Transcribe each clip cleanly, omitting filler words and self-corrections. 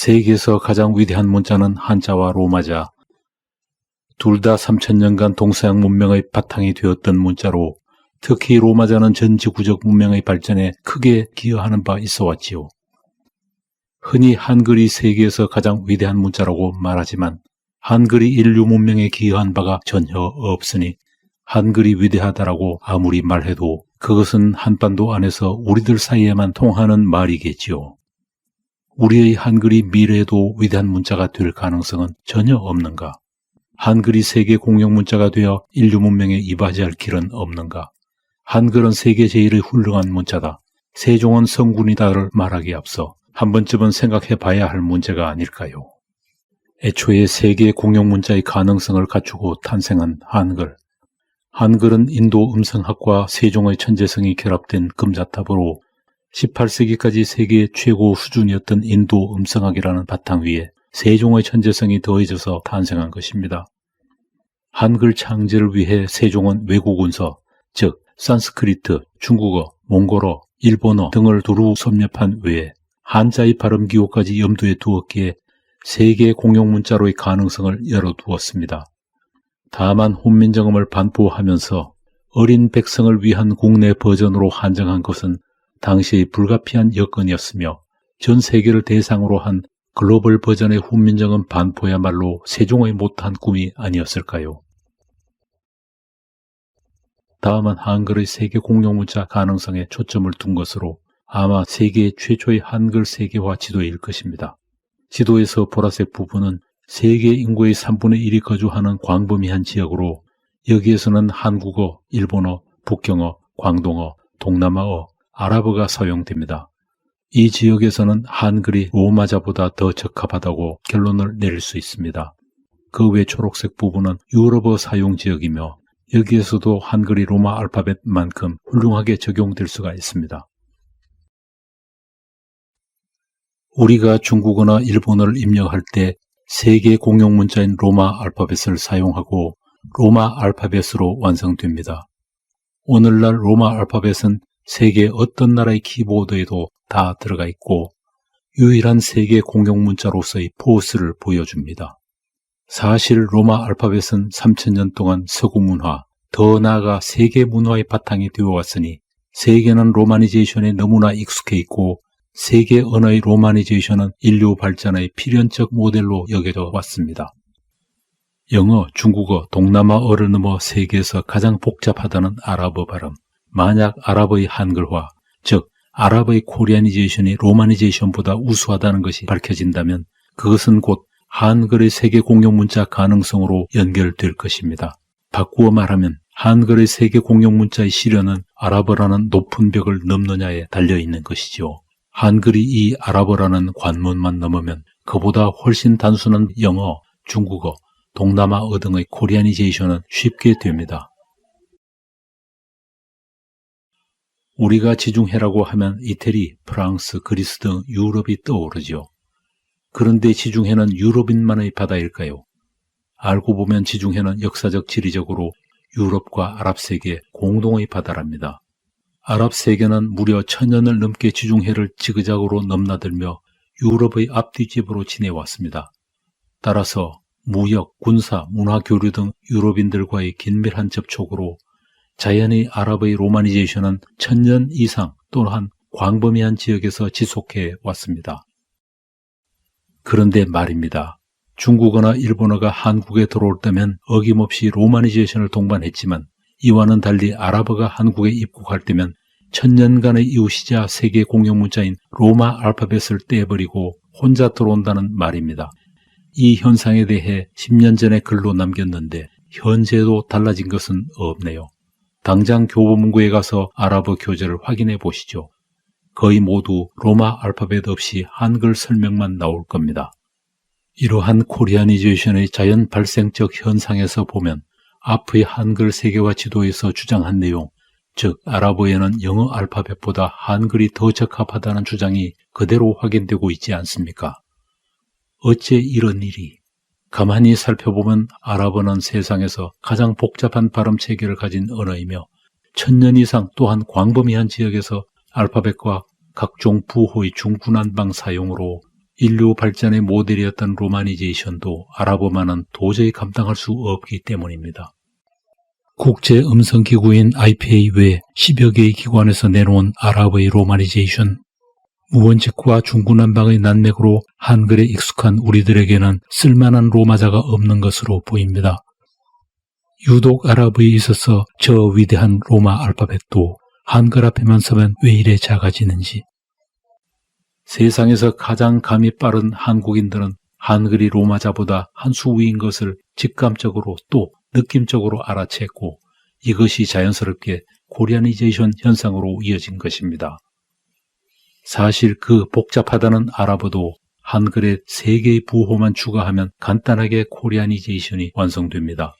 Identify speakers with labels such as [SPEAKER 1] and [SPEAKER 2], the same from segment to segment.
[SPEAKER 1] 세계에서 가장 위대한 문자는 한자와 로마자. 둘 다 3000년간 동서양 문명의 바탕이 되었던 문자로 특히 로마자는 전 지구적 문명의 발전에 크게 기여하는 바 있어 왔지요. 흔히 한글이 세계에서 가장 위대한 문자라고 말하지만 한글이 인류 문명에 기여한 바가 전혀 없으니 한글이 위대하다라고 아무리 말해도 그것은 한반도 안에서 우리들 사이에만 통하는 말이겠지요. 우리의 한글이 미래에도 위대한 문자가 될 가능성은 전혀 없는가? 한글이 세계 공용 문자가 되어 인류 문명에 이바지할 길은 없는가? 한글은 세계 제일의 훌륭한 문자다. 세종은 성군이다를 말하기에 앞서 한 번쯤은 생각해 봐야 할 문제가 아닐까요? 애초에 세계 공용 문자의 가능성을 갖추고 탄생한 한글. 한글은 인도 음성학과 세종의 천재성이 결합된 금자탑으로 18세기까지 세계 최고 수준이었던 인도 음성학이라는 바탕 위에 세종의 천재성이 더해져서 탄생한 것입니다. 한글 창제를 위해 세종은 외국 문서, 즉 산스크리트, 중국어, 몽골어, 일본어 등을 두루 섭렵한 외에 한자의 발음 기호까지 염두에 두었기에 세계 공용 문자로의 가능성을 열어두었습니다. 다만 훈민정음을 반포하면서 어린 백성을 위한 국내 버전으로 한정한 것은 당시의 불가피한 여건이었으며 전 세계를 대상으로 한 글로벌 버전의 훈민정음 반포야말로 세종의 못한 꿈이 아니었을까요? 다음은 한글의 세계 공용 문자 가능성에 초점을 둔 것으로 아마 세계 최초의 한글 세계화 지도일 것입니다. 지도에서 보라색 부분은 세계 인구의 3분의 1이 거주하는 광범위한 지역으로 여기에서는 한국어, 일본어, 북경어, 광동어, 동남아어, 아랍어가 사용됩니다. 이 지역에서는 한글이 로마자보다 더 적합하다고 결론을 내릴 수 있습니다. 그 외 초록색 부분은 유럽어 사용 지역이며 여기에서도 한글이 로마 알파벳만큼 훌륭하게 적용될 수가 있습니다. 우리가 중국어나 일본어를 입력할 때 세계 공용 문자인 로마 알파벳을 사용하고 로마 알파벳으로 완성됩니다. 오늘날 로마 알파벳은 세계 어떤 나라의 키보드에도 다 들어가 있고 유일한 세계 공용 문자로서의 포스를 보여줍니다. 사실 로마 알파벳은 3000년 동안 서구 문화, 더 나아가 세계 문화의 바탕이 되어 왔으니 세계는 로마니제이션에 너무나 익숙해 있고 세계 언어의 로마니제이션은 인류 발전의 필연적 모델로 여겨져 왔습니다. 영어, 중국어, 동남아어를 넘어 세계에서 가장 복잡하다는 아랍어 발음, 만약 아랍의 한글화, 즉 아랍의 코리아니제이션이 로마니제이션보다 우수하다는 것이 밝혀진다면 그것은 곧 한글의 세계 공용 문자 가능성으로 연결될 것입니다. 바꾸어 말하면 한글의 세계 공용 문자의 시련은 아랍어라는 높은 벽을 넘느냐에 달려있는 것이죠. 한글이 이 아랍어라는 관문만 넘으면 그보다 훨씬 단순한 영어, 중국어, 동남아어 등의 코리아니제이션은 쉽게 됩니다. 우리가 지중해라고 하면 이태리, 프랑스, 그리스 등 유럽이 떠오르죠. 그런데 지중해는 유럽인만의 바다일까요? 알고 보면 지중해는 역사적 지리적으로 유럽과 아랍 세계 공동의 바다랍니다. 아랍 세계는 무려 1000년을 넘게 지중해를 지그작으로 넘나들며 유럽의 앞뒤집으로 지내왔습니다. 따라서 무역, 군사, 문화 교류 등 유럽인들과의 긴밀한 접촉으로 자연히 아랍의 로마니제이션은 1000년 이상 또한 광범위한 지역에서 지속해 왔습니다. 그런데 말입니다. 중국어나 일본어가 한국에 들어올 때면 어김없이 로마니제이션을 동반했지만 이와는 달리 아랍어가 한국에 입국할 때면 1000년간의 이웃이자 세계 공용 문자인 로마 알파벳을 떼버리고 혼자 들어온다는 말입니다. 이 현상에 대해 10년 전에 글로 남겼는데 현재도 달라진 것은 없네요. 당장 교보문고에 가서 아랍어 교재를 확인해 보시죠. 거의 모두 로마 알파벳 없이 한글 설명만 나올 겁니다. 이러한 코리아니제이션의 자연 발생적 현상에서 보면 앞의 한글 세계화 지도에서 주장한 내용, 즉 아랍어에는 영어 알파벳보다 한글이 더 적합하다는 주장이 그대로 확인되고 있지 않습니까? 어째 이런 일이? 가만히 살펴보면 아랍어는 세상에서 가장 복잡한 발음 체계를 가진 언어이며 1000년 이상 또한 광범위한 지역에서 알파벳과 각종 부호의 중구난방 사용으로 인류 발전의 모델이었던 로마니제이션도 아랍어만은 도저히 감당할 수 없기 때문입니다. 국제음성기구인 IPA 외 10여 개의 기관에서 내놓은 아랍어의 로마니제이션, 무원칙과 중구난방의 난맥으로 한글에 익숙한 우리들에게는 쓸만한 로마자가 없는 것으로 보입니다. 유독 아랍어에 있어서 저 위대한 로마 알파벳도 한글 앞에만 서면 왜 이래 작아지는지. 세상에서 가장 감이 빠른 한국인들은 한글이 로마자보다 한 수 위인 것을 직감적으로 또 느낌적으로 알아챘고 이것이 자연스럽게 코리아니제이션 현상으로 이어진 것입니다. 사실 그 복잡하다는 아랍어도 한글에 3개의 부호만 추가하면 간단하게 코리아니제이션이 완성됩니다.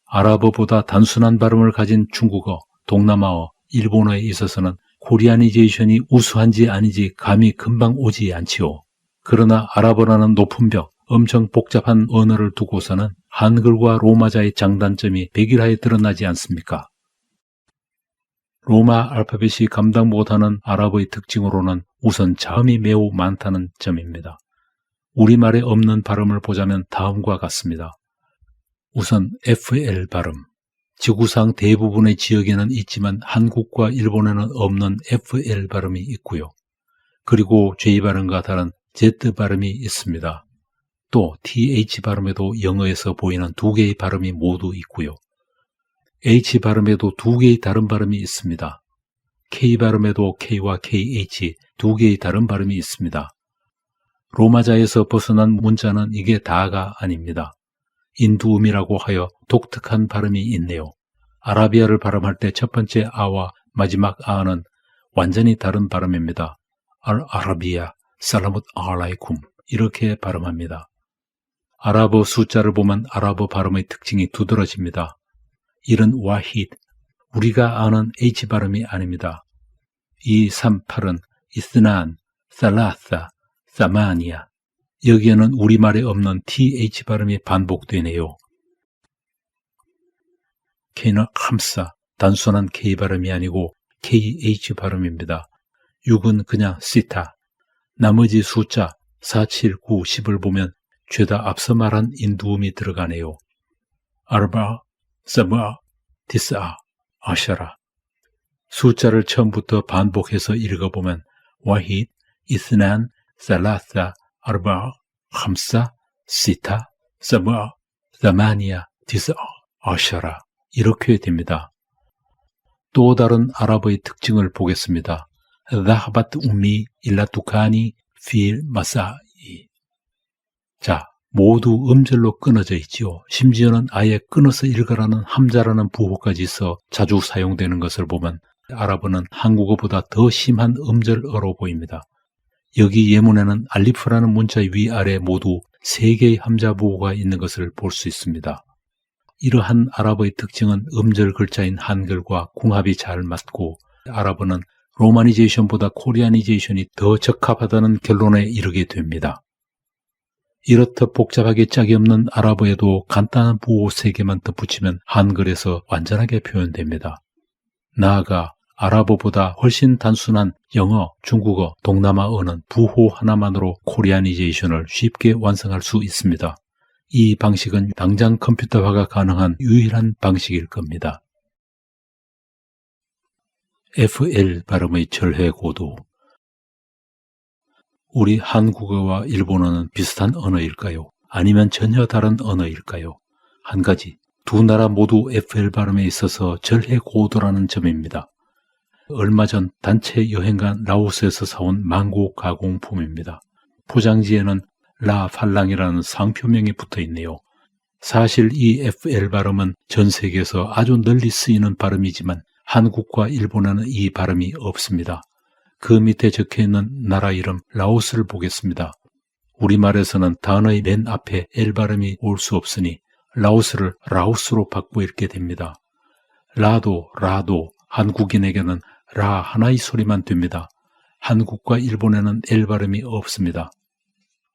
[SPEAKER 1] 아랍어보다 단순한 발음을 가진 중국어, 동남아어, 일본어에 있어서는 코리아니제이션이 우수한지 아닌지 감이 금방 오지 않지요. 그러나 아랍어라는 높은 벽, 엄청 복잡한 언어를 두고서는 한글과 로마자의 장단점이 백일하에 드러나지 않습니까? 로마 알파벳이 감당 못하는 아랍어의 특징으로는 우선 자음이 매우 많다는 점입니다. 우리말에 없는 발음을 보자면 다음과 같습니다. 우선 FL 발음. 지구상 대부분의 지역에는 있지만 한국과 일본에는 없는 FL 발음이 있고요. 그리고 J 발음과 다른 Z 발음이 있습니다. 또 TH 발음에도 영어에서 보이는 2개의 발음이 모두 있고요. H 발음에도 2개의 다른 발음이 있습니다. K 발음에도 K와 KH 2개의 다른 발음이 있습니다. 로마자에서 벗어난 문자는 이게 다가 아닙니다. 인두음이라고 하여 독특한 발음이 있네요. 아라비아를 발음할 때 첫 번째 아와 마지막 아는 완전히 다른 발음입니다. 아라비아, 살라뭇 알라이쿰 이렇게 발음합니다. 아랍어 숫자를 보면 아랍어 발음의 특징이 두드러집니다. 이런 와히드, 우리가 아는 H 발음이 아닙니다. 2, 3, 8은 이스난, 살라사, 사마니아. 여기에는 우리말에 없는 TH 발음이 반복되네요. K는 함사, 단순한 K 발음이 아니고 KH 발음입니다. 6은 그냥 시타. 나머지 숫자 4, 7, 9, 10을 보면 죄다 앞서 말한 인두음이 들어가네요. 아르바, 사마, 디사, 아샤라. 숫자를 처음부터 반복해서 읽어보면 와히드, 이스난, 살라사, 아르바, 함사, 시타, 사마, 사마니아, 디사, 아샤라 이렇게 됩니다. 또 다른 아랍어의 특징을 보겠습니다. 자하바트 ummi 일라 두카니 필 마사이. 자, 모두 음절로 끊어져 있지요. 심지어는 아예 끊어서 읽으라는 함자라는 부호까지 있어 자주 사용되는 것을 보면 아랍어는 한국어보다 더 심한 음절어로 보입니다. 여기 예문에는 알리프라는 문자 위아래 모두 3개의 함자 부호가 있는 것을 볼 수 있습니다. 이러한 아랍어의 특징은 음절 글자인 한글과 궁합이 잘 맞고 아랍어는 로마니제이션보다 코리아니제이션이 더 적합하다는 결론에 이르게 됩니다. 이렇듯 복잡하게 짝이 없는 아랍어에도 간단한 부호 3개만 덧붙이면 한글에서 완전하게 표현됩니다. 나아가 아랍어보다 훨씬 단순한 영어, 중국어, 동남아어는 부호 하나만으로 코리아니제이션을 쉽게 완성할 수 있습니다. 이 방식은 당장 컴퓨터화가 가능한 유일한 방식일 겁니다. FL 발음의 절해고도. 우리 한국어와 일본어는 비슷한 언어일까요? 아니면 전혀 다른 언어일까요? 한 가지, 두 나라 모두 FL 발음에 있어서 절해고도라는 점입니다. 얼마 전 단체 여행간 라오스에서 사온 망고 가공품입니다. 포장지에는 라 팔랑이라는 상표명이 붙어 있네요. 사실 이 FL 발음은 전 세계에서 아주 널리 쓰이는 발음이지만 한국과 일본에는 이 발음이 없습니다. 그 밑에 적혀있는 나라 이름 라오스를 보겠습니다. 우리말에서는 단어의 맨 앞에 L 발음이 올 수 없으니 라오스를 라오스로 바꾸어 읽게 됩니다. 라도 한국인에게는 라 하나의 소리만 됩니다. 한국과 일본에는 L 발음이 없습니다.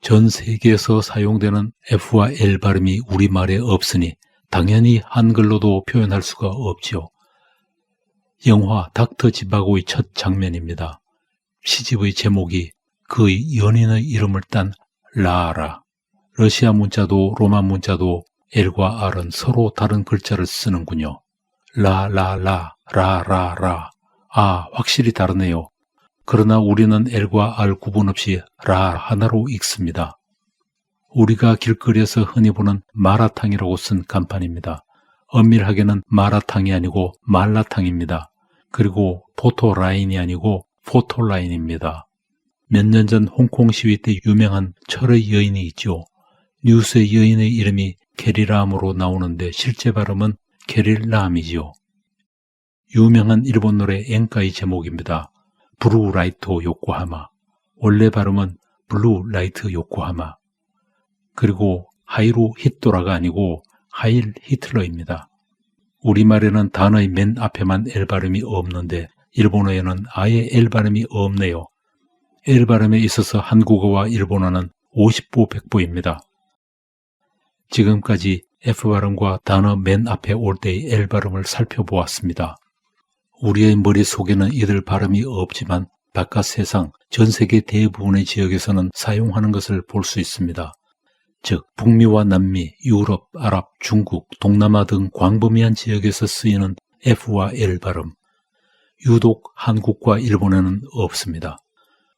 [SPEAKER 1] 전 세계에서 사용되는 F와 L 발음이 우리말에 없으니 당연히 한글로도 표현할 수가 없지요. 영화 닥터 지바고의 첫 장면입니다. 시집의 제목이 그의 연인의 이름을 딴 라라. 러시아 문자도 로마 문자도 L과 R은 서로 다른 글자를 쓰는군요. 라라라, 라라라. 아, 확실히 다르네요. 그러나 우리는 L과 R 구분 없이 라 하나로 읽습니다. 우리가 길거리에서 흔히 보는 마라탕이라고 쓴 간판입니다. 엄밀하게는 마라탕이 아니고 말라탕입니다. 그리고 포토라인이 아니고 포토라인입니다. 몇 년 전 홍콩 시위 때 유명한 철의 여인이 있죠. 뉴스의 여인의 이름이 캐리람으로 나오는데 실제 발음은 캐릴람이지요. 유명한 일본 노래 엔카의 제목입니다. 브루 라이트 요코하마. 원래 발음은 블루 라이트 요코하마. 그리고 하이루 히토라가 아니고 하일 히틀러입니다. 우리말에는 단어의 맨 앞에만 L 발음이 없는데 일본어에는 아예 L 발음이 없네요. L 발음에 있어서 한국어와 일본어는 50보 100보입니다. 지금까지 F 발음과 단어 맨 앞에 올 때의 L 발음을 살펴보았습니다. 우리의 머릿속에는 이들 발음이 없지만 바깥 세상, 전 세계 대부분의 지역에서는 사용하는 것을 볼 수 있습니다. 즉 북미와 남미, 유럽, 아랍, 중국, 동남아 등 광범위한 지역에서 쓰이는 F와 L 발음. 유독 한국과 일본에는 없습니다.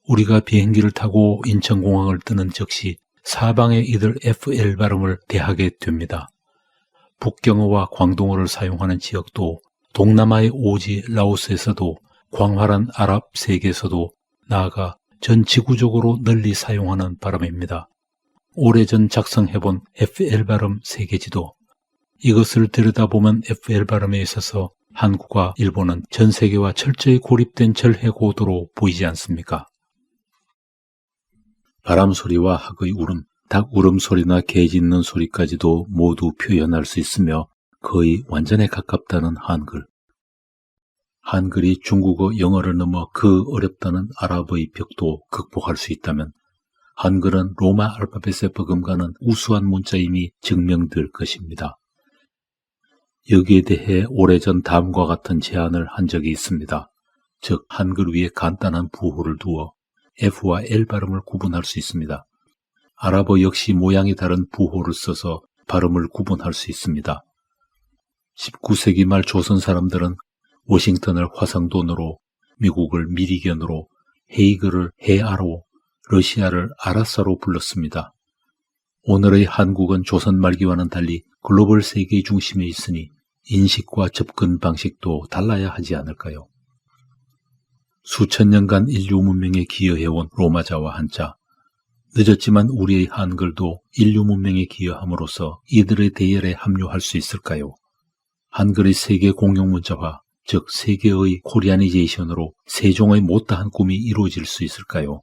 [SPEAKER 1] 우리가 비행기를 타고 인천공항을 뜨는 즉시 사방에 이들 FL 발음을 대하게 됩니다. 북경어와 광동어를 사용하는 지역도 동남아의 오지 라오스에서도 광활한 아랍 세계에서도 나아가 전 지구적으로 널리 사용하는 발음입니다. 오래전 작성해본 FL 발음 세계지도. 이것을 들여다보면 FL 발음에 있어서 한국과 일본은 전 세계와 철저히 고립된 절해고도로 보이지 않습니까? 바람소리와 학의 울음, 닭 울음소리나 개 짖는 소리까지도 모두 표현할 수 있으며 거의 완전에 가깝다는 한글. 한글이 중국어, 영어를 넘어 그 어렵다는 아랍어의 벽도 극복할 수 있다면 한글은 로마 알파벳에 버금가는 우수한 문자임이 증명될 것입니다. 여기에 대해 오래전 다음과 같은 제안을 한 적이 있습니다. 즉 한글 위에 간단한 부호를 두어 F와 L 발음을 구분할 수 있습니다. 아랍어 역시 모양이 다른 부호를 써서 발음을 구분할 수 있습니다. 19세기 말 조선 사람들은 워싱턴을 화성돈으로, 미국을 미리견으로, 헤이그를 헤아로, 러시아를 아라사로 불렀습니다. 오늘의 한국은 조선 말기와는 달리 글로벌 세계의 중심에 있으니 인식과 접근 방식도 달라야 하지 않을까요? 수천 년간 인류 문명에 기여해온 로마자와 한자, 늦었지만 우리의 한글도 인류 문명에 기여함으로써 이들의 대열에 합류할 수 있을까요? 한글의 세계 공용 문자화, 즉 세계의 코리아니제이션으로 세종의 못다한 꿈이 이루어질 수 있을까요?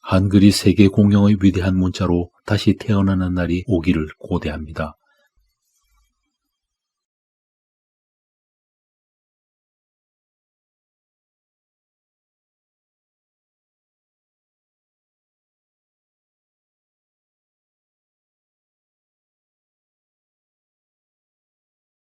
[SPEAKER 1] 한글이 세계 공용의 위대한 문자로 다시 태어나는 날이 오기를 고대합니다.